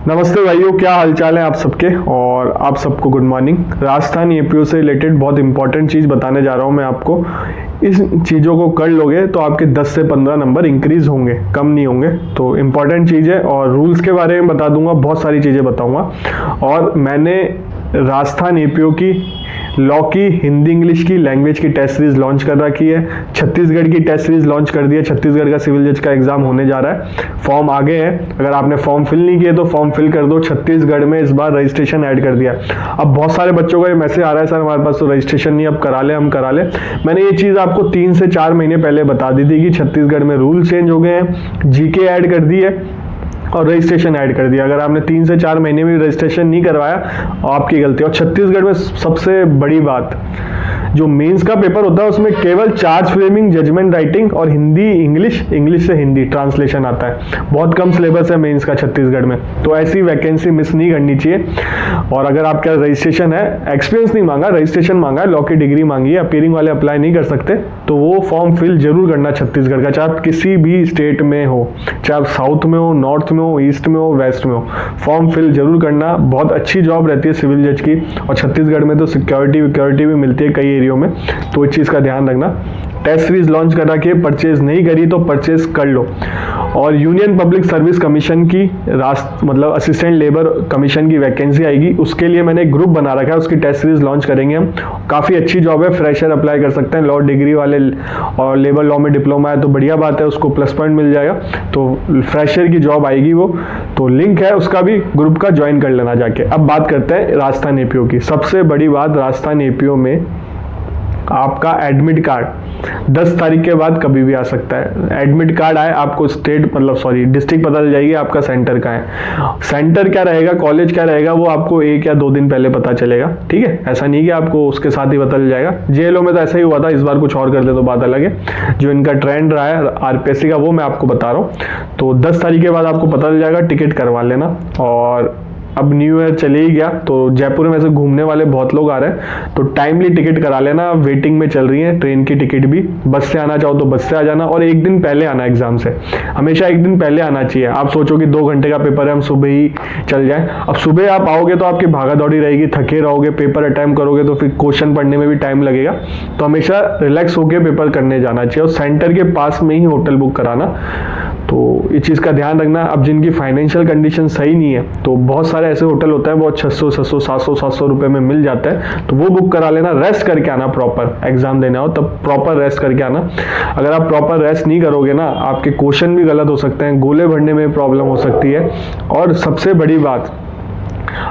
नमस्ते भाइयों, क्या हालचाल है आप सबके। और आप सबको गुड मॉर्निंग। राजस्थान एपीओ से रिलेटेड बहुत इंपॉर्टेंट चीज़ बताने जा रहा हूँ मैं आपको। इस चीज़ों को कर लोगे तो आपके 10 से 15 नंबर इंक्रीज होंगे, कम नहीं होंगे। तो इम्पॉर्टेंट चीज़ है और रूल्स के बारे में बता दूंगा, बहुत सारी चीज़ें बताऊंगा। और मैंने राजस्थान एपीओ की लॉ की हिंदी इंग्लिश की लैंग्वेज की टेस्ट सीरीज लॉन्च कर रखी है। छत्तीसगढ़ की टेस्ट सीरीज लॉन्च कर दी है। छत्तीसगढ़ का सिविल जज का एग्जाम होने जा रहा है। फॉर्म आ गए हैं, अगर आपने फॉर्म फिल नहीं किए तो फॉर्म फिल कर दो। छत्तीसगढ़ में इस बार रजिस्ट्रेशन ऐड कर दिया। अब बहुत सारे बच्चों का ये मैसेज आ रहा है, सर हमारे पास तो रजिस्ट्रेशन नहीं, अब करा ले, हम करा ले। मैंने ये चीज़ आपको 3 से 4 महीने पहले बता दी थी कि छत्तीसगढ़ में रूल चेंज हो गए हैं, जीके ऐड कर दी है और रजिस्ट्रेशन ऐड कर दिया। अगर आपने 3 से 4 महीने में रजिस्ट्रेशन नहीं करवाया, आपकी गलती। और छत्तीसगढ़ में सबसे बड़ी बात, जो मेंस का पेपर होता है उसमें केवल चार्ज फ्रेमिंग, जजमेंट राइटिंग और हिंदी इंग्लिश, इंग्लिश से हिंदी ट्रांसलेशन आता है। बहुत कम सिलेबस है मेंस का छत्तीसगढ़ में, तो ऐसी वैकेंसी मिस नहीं करनी चाहिए। और अगर आपका रजिस्ट्रेशन है, एक्सपीरियंस नहीं मांगा, रजिस्ट्रेशन मांगा है, लॉ की डिग्री मांगी है, अपीयरिंग वाले अप्लाई नहीं कर सकते, तो वो फॉर्म फिल जरूर करना छत्तीसगढ़ का, चाहे आप किसी भी स्टेट में हो, चाहे आप साउथ में हो, नॉर्थ में हो, ईस्ट में हो, वेस्ट में हो, फॉर्म फिल जरूर करना। बहुत अच्छी जॉब रहती है सिविल जज की, और छत्तीसगढ़ में तो सिक्योरिटी भी मिलती है कई एरियो में, तो इस चीज़ का ध्यान रखना। टेस्ट सीरीज लॉन्च कर रखी है, परचेज नहीं करी तो परचेज कर लो। और यूनियन पब्लिक सर्विस कमीशन की मतलब असिस्टेंट लेबर कमीशन की वैकेंसी आएगी, उसके लिए मैंने एक ग्रुप बना रखा है, उसकी टेस्ट सीरीज लॉन्च करेंगे हम। काफ़ी अच्छी जॉब है, फ्रेशर अप्लाई कर सकते हैं, लॉ डिग्री वाले और लेबर लॉ में डिप्लोमा है तो बढ़िया बात है, उसको प्लस पॉइंट मिल जाएगा। तो फ्रेशर की जॉब आएगी वो, तो लिंक है उसका भी, ग्रुप का ज्वाइन कर लेना जाके। अब बात करते हैं राजस्थान एपीओ की। सबसे बड़ी बात, राजस्थान एपीओ में आपका एडमिट कार्ड 10 तारीख के बाद कभी भी आ सकता है। एडमिट कार्ड आए, आपको डिस्ट्रिक्ट पता चल जाएगी आपका सेंटर कहाँ है। सेंटर क्या रहेगा, कॉलेज क्या रहेगा, वो आपको 1 या 2 दिन पहले पता चलेगा, ठीक है। ऐसा नहीं कि आपको उसके साथ ही पता चल जाएगा। जेएलओ में तो ऐसा ही हुआ था, इस बार कुछ और कर दे तो बात अलग है। जो इनका ट्रेंड रहा है आरपीएससी का, वो मैं आपको बता रहा हूँ। तो 10 तारीख के बाद आपको पता चल जाएगा, टिकट करवा लेना। और अब न्यू ईयर चले ही गया, तो जयपुर में ऐसे घूमने वाले बहुत लोग आ रहे हैं, तो टाइमली टिकट करा लेना। वेटिंग में चल रही है ट्रेन की टिकट भी। बस से आना चाहो तो बस से आ जाना, और 1 दिन पहले आना एग्जाम से। हमेशा 1 दिन पहले आना चाहिए। आप सोचो कि 2 घंटे का पेपर है, हम सुबह ही चल जाएं। अब सुबह आप आओगे तो आपकी भागा दौड़ी रहेगी, थके रहोगे, पेपर अटेम्प्ट करोगे तो फिर क्वेश्चन पढ़ने में भी टाइम लगेगा। तो हमेशा रिलैक्स होकर पेपर करने जाना चाहिए, और सेंटर के पास में ही होटल बुक कराना। तो इस चीज़ का ध्यान रखना। अब जिनकी फाइनेंशियल कंडीशन सही नहीं है, तो बहुत सारे ऐसे होटल होते हैं बहुत 600 700 रुपए में मिल जाता है, तो वो बुक करा लेना। रेस्ट करके आना, प्रॉपर एग्जाम देना हो तब प्रॉपर रेस्ट करके आना। अगर आप प्रॉपर रेस्ट नहीं करोगे ना, आपके क्वेश्चन भी गलत हो सकते हैं, गोले भरने में प्रॉब्लम हो सकती है। और सबसे बड़ी बात,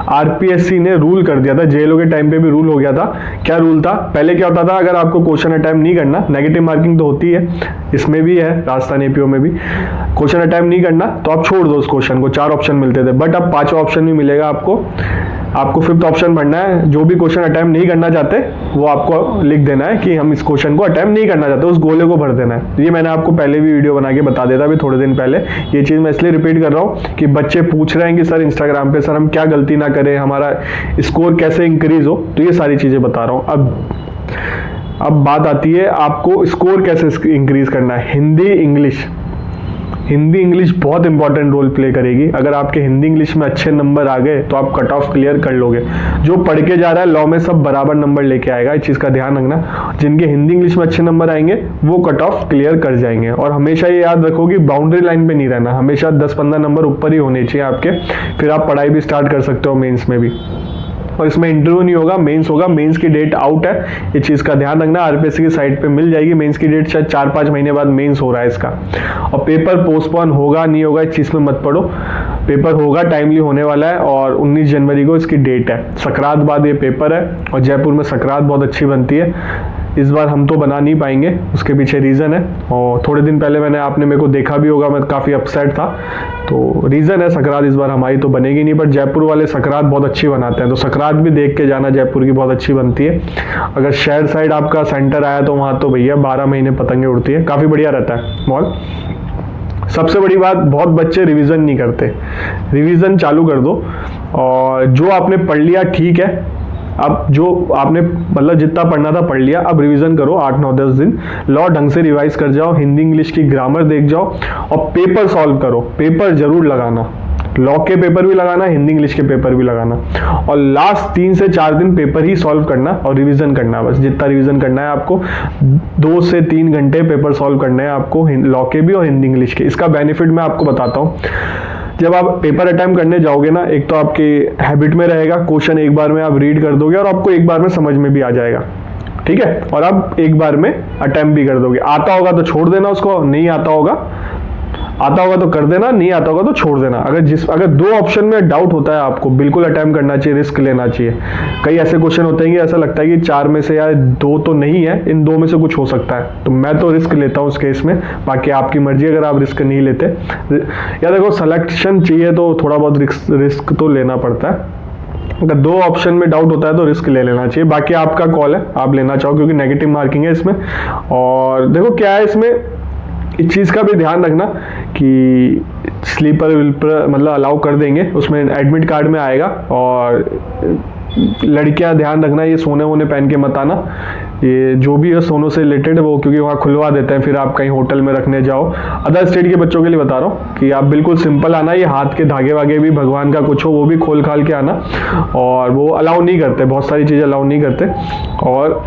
आरपीएससी ने रूल कर दिया था, जेएलओ के टाइम पे भी रूल हो गया था। क्या रूल था, पहले क्या होता था, अगर आपको क्वेश्चन अटेम्प्ट नहीं करना, नेगेटिव मार्किंग तो होती है, इसमें भी है, राजस्थान एपीओ में भी, क्वेश्चन अटेम्प्ट नहीं करना तो आप छोड़ दो उस क्वेश्चन को। 4 ऑप्शन मिलते थे, बट अब 5वां ऑप्शन भी मिलेगा आपको 5th ऑप्शन भरना है। जो भी क्वेश्चन अटेम्प्ट नहीं करना चाहते, वो आपको लिख देना है कि हम इस क्वेश्चन को अटेम्प्ट नहीं करना चाहते, उस गोले को भर देना है। ये मैंने आपको पहले भी वीडियो बना के बता देता अभी थोड़े दिन पहले। ये चीज़ मैं इसलिए रिपीट कर रहा हूँ कि बच्चे पूछ रहे हैं कि सर इंस्टाग्राम पे, सर हम क्या गलती ना करें, हमारा स्कोर कैसे इंक्रीज हो, तो ये सारी चीज़ें बता रहा हूँ। अब बात आती है आपको स्कोर कैसे इंक्रीज करना है। हिंदी इंग्लिश बहुत इंपॉर्टेंट रोल प्ले करेगी। अगर आपके हिंदी इंग्लिश में अच्छे नंबर आ गए तो आप कट ऑफ क्लियर कर लोगे। जो पढ़ के जा रहा है लॉ में, सब बराबर नंबर लेके आएगा, इस चीज़ का ध्यान रखना। जिनके हिंदी इंग्लिश में अच्छे नंबर आएंगे वो कट ऑफ क्लियर कर जाएंगे। और हमेशा ये याद रखो कि बाउंड्री लाइन पे नहीं रहना, हमेशा 10-15 नंबर ऊपर ही होने चाहिए आपके, फिर आप पढ़ाई भी स्टार्ट कर सकते हो मेंस में भी। और इसमें इंटरव्यू नहीं होगा, मेंस होगा। मेंस की डेट आउट है, ये चीज़ का ध्यान रखना। आरपीएससी की साइट पे मिल जाएगी मेंस की डेट, शायद 4-5 महीने बाद मेंस हो रहा है इसका। और पेपर पोस्टपोन होगा नहीं होगा, इस चीज़ में मत पड़ो, पेपर होगा, टाइमली होने वाला है। और 19 जनवरी को इसकी डेट है। संक्रांत बाद ये पेपर है, और जयपुर में संक्रांत बहुत अच्छी बनती है। इस बार हम तो बना नहीं पाएंगे, उसके पीछे रीज़न है। और थोड़े दिन पहले आपने मेरे को देखा भी होगा, मैं काफ़ी अपसेट था, तो रीज़न है संक्रांत इस बार हमारी तो बनेगी नहीं, बट जयपुर वाले संक्रांत बहुत अच्छी बनाते हैं, तो संक्रांत भी देख के जाना, जयपुर की बहुत अच्छी बनती है। अगर शहर साइड आपका सेंटर आया तो वहाँ तो भैया 12 महीने पतंगे उड़ती है, काफ़ी बढ़िया रहता है मॉल। सबसे बड़ी बात, बहुत बच्चे रिवीजन नहीं करते, रिवीजन चालू कर दो। और जो आपने पढ़ लिया ठीक है, अब जो आपने मतलब जितना पढ़ना था पढ़ लिया, अब रिवीजन करो 8-9-10 दिन, लॉ ढंग से रिवाइज कर जाओ, हिंदी इंग्लिश की ग्रामर देख जाओ, और पेपर सॉल्व करो। पेपर जरूर लगाना, लॉ के पेपर भी लगाना, हिंदी इंग्लिश के पेपर भी लगाना, और लास्ट 3 से 4 दिन पेपर ही सॉल्व करना और रिवीजन करना। बस जितना रिवीजन करना है आपको, 2 से 3 घंटे पेपर सॉल्व करने हैं आपको, लॉ के भी और हिंदी इंग्लिश के। इसका बेनिफिट मैं आपको बताता हूँ। जब आप पेपर अटेम्प्ट करने जाओगे ना, एक तो आपके हैबिट में रहेगा, क्वेश्चन एक बार में आप रीड कर दोगे और आपको एक बार में समझ में भी आ जाएगा, ठीक है, और आप एक बार में अटेम्प्ट भी कर दोगे। आता होगा तो छोड़ देना उसको, नहीं आता होगा तो कर देना, नहीं आता होगा तो छोड़ देना। अगर 2 ऑप्शन में डाउट होता है आपको, बिल्कुल अटेम्प्ट करना चाहिए, रिस्क लेना चाहिए। कई ऐसे क्वेश्चन होते हैं कि ऐसा लगता है कि 4 में से यार 2 तो नहीं है, इन 2 में से कुछ हो सकता है, तो मैं तो रिस्क लेता हूँ उस केस में। बाकी आपकी मर्जी, अगर आप रिस्क नहीं लेते, या देखो सिलेक्शन चाहिए तो थोड़ा बहुत रिस्क तो लेना पड़ता है। अगर 2 ऑप्शन में डाउट होता है तो रिस्क ले लेना चाहिए। बाकी आपका कॉल है, आप लेना चाहो, क्योंकि नेगेटिव मार्किंग है इसमें। और देखो क्या है इसमें, इस चीज़ का भी ध्यान रखना कि स्लीपर विल्पर मतलब अलाउ कर देंगे, उसमें एडमिट कार्ड में आएगा। और लड़कियां ध्यान रखना, ये सोने वोने पहन के मत आना, ये जो भी है सोनों से रिलेटेड वो, क्योंकि वहाँ खुलवा देते हैं, फिर आप कहीं होटल में रखने जाओ। अदर स्टेट के बच्चों के लिए बता रहा हूँ कि आप बिल्कुल सिंपल आना, ये हाथ के धागे वागे भी भगवान का कुछ हो वो भी खोल खाल के आना, और वो अलाउ नहीं करते, बहुत सारी चीज़ें अलाउ नहीं करते। और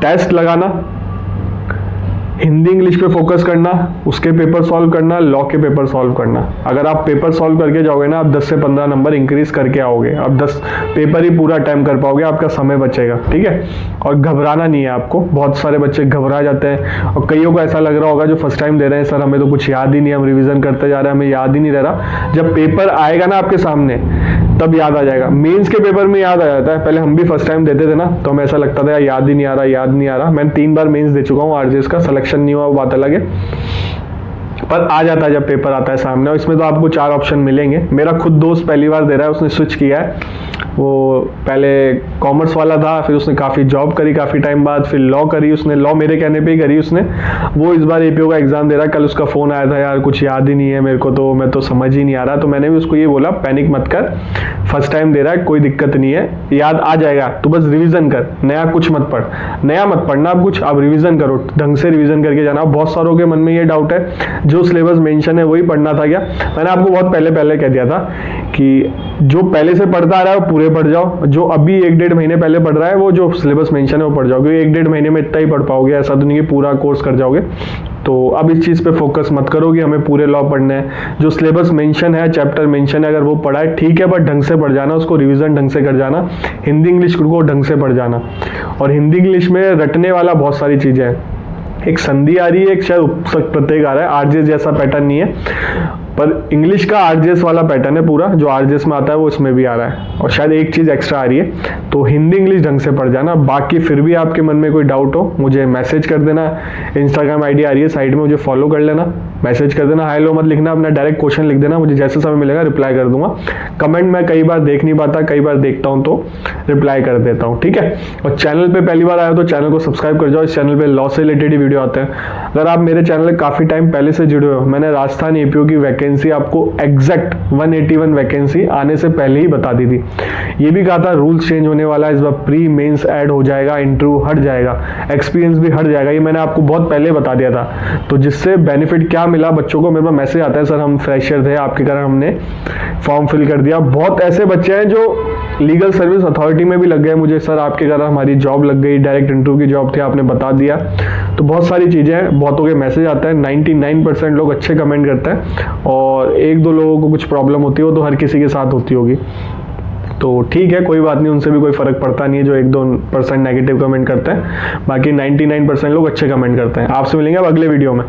टेस्ट लगाना, हिंदी इंग्लिश पे फोकस करना, उसके पेपर सॉल्व करना, लॉ के पेपर सॉल्व करना। अगर आप पेपर सॉल्व करके जाओगे ना, आप 10 से 15 नंबर इंक्रीज करके आओगे। आप 10 पेपर ही पूरा टाइम कर पाओगे, आपका समय बचेगा, ठीक है। और घबराना नहीं है आपको, बहुत सारे बच्चे घबरा जाते हैं, और कईयों को ऐसा लग रहा होगा जो फर्स्ट टाइम दे रहे हैं, सर हमें तो कुछ याद ही नहीं, हम रिविजन करते जा रहे हैं, हमें याद ही नहीं रह रहा। जब पेपर आएगा ना आपके सामने, तब याद आ जाएगा। मेंस के पेपर में याद आ जाता है, पहले हम भी फर्स्ट टाइम देते थे ना, तो हमें ऐसा लगता था याद ही नहीं आ रहा। मैंने 3 बार मेंस दे चुका हूँ, आरजेएस का सिलेक्शन नहीं हुआ, वो बात अलग है, पर आ जाता है जब पेपर आता है सामने। और इसमें तो आपको 4 ऑप्शन मिलेंगे। मेरा खुद दोस्त पहली बार दे रहा है, उसने स्विच किया है, वो पहले कॉमर्स वाला था, फिर उसने काफ़ी जॉब करी काफ़ी टाइम बाद, फिर लॉ करी उसने, लॉ मेरे कहने पे ही करी उसने। वो इस बार एपीओ का एग्जाम दे रहा है। कल उसका फ़ोन आया था, यार कुछ याद ही नहीं है मेरे को, तो मैं तो समझ ही नहीं आ रहा। तो मैंने भी उसको ये बोला, पैनिक मत कर, फर्स्ट टाइम दे रहा है, कोई दिक्कत नहीं है, याद आ जाएगा, तो बस रिविजन कर, नया कुछ मत पढ़, नया मत पढ़ना आप कुछ, आप रिविजन करो, ढंग से रिविजन करके जाना। बहुत सारों के मन में ये डाउट है, जो सिलेबस मेंशन है वही पढ़ना था क्या? मैंने आपको बहुत पहले कह दिया था कि जो पहले से पढ़ता आ रहा है वो पूरे पढ़ जाओ, जो अभी 1-1.5 महीने पहले पढ़ रहा है वो जो सिलेबस मेंशन है वो पढ़ जाओ, क्योंकि 1-1.5 महीने में इतना ही पढ़ पाओगे, ऐसा तो नहीं है पूरा कोर्स कर जाओगे। तो अब इस चीज़ पे फोकस मत करो कि हमें पूरे लॉ पढ़ने हैं। जो सिलेबस मेंशन है, चैप्टर मेंशन है, अगर वो पढ़ा है ठीक है, बट ढंग से पढ़ जाना, उसको रिवीजन ढंग से कर जाना। हिंदी इंग्लिश को ढंग से पढ़ जाना। और हिंदी इंग्लिश में रटने वाला बहुत सारी चीज़ें हैं, एक संधि आ रही है, एक शायद उपसर्ग प्रत्यय आ रहा है, आरजेएस जैसा पैटर्न नहीं है, पर इंग्लिश का आरजेएस वाला पैटर्न है पूरा, जो आरजेएस में आता है वो इसमें भी आ रहा है, और शायद एक चीज़ एक्स्ट्रा आ रही है। तो हिंदी इंग्लिश ढंग से पढ़ जाना। बाकी फिर भी आपके मन में कोई डाउट हो, मुझे मैसेज कर देना, इंस्टाग्राम आईडी आ रही है साइड में, मुझे फॉलो कर लेना, मैसेज कर देना, हाय लो मत लिखना, अपना डायरेक्ट क्वेश्चन लिख देना, मुझे जैसे समय मिलेगा रिप्लाई कर दूंगा। कमेंट मैं कई बार देख नहीं पाता, कई बार देखता हूँ तो रिप्लाई कर देता हूँ, ठीक है। और चैनल पे पहली बार आया तो चैनल को सब्सक्राइब कर जाओ, इस चैनल पे लॉ से रिलेटेड ही वीडियो आते हैं। अगर आप मेरे चैनल काफ़ी टाइम पहले से जुड़े हो, मैंने राजस्थान एपीओ की वैकेंसी आपको एग्जैक्ट 181 वैकेंसी आने से पहले ही बता दी थी। ये भी कहा था रूल्स चेंज होने वाला है, इस बार प्री मेंस ऐड हो जाएगा, इंटरव्यू हट जाएगा, एक्सपीरियंस भी हट जाएगा, ये मैंने आपको बहुत पहले बता दिया था। तो जिससे बेनिफिट क्या मिला बच्चों को, मेरे पास मैसेज आता है, सर हम फ्रेशर थे, आपके कारण हमने फॉर्म फिल कर दिया। बहुत ऐसे बच्चे हैं जो लीगल सर्विस अथॉरिटी में भी लग गए, मुझे सर आपके कारण हमारी जॉब लग गई, डायरेक्ट इंटरव्यू की जॉब थी, आपने बता दिया। तो बहुत सारी चीज़ें हैं, बहुतों के मैसेज आता है, 99% लोग अच्छे कमेंट करते हैं, और 1-2 लोगों को कुछ प्रॉब्लम होती है, वो तो हर किसी के साथ होती होगी। तो ठीक है, कोई बात नहीं, उनसे भी कोई फ़र्क पड़ता नहीं है जो 1-2% नेगेटिव कमेंट करते हैं। बाकी 99% लोग अच्छे कमेंट करते हैं। आपसे मिलेंगे अब अगले वीडियो में।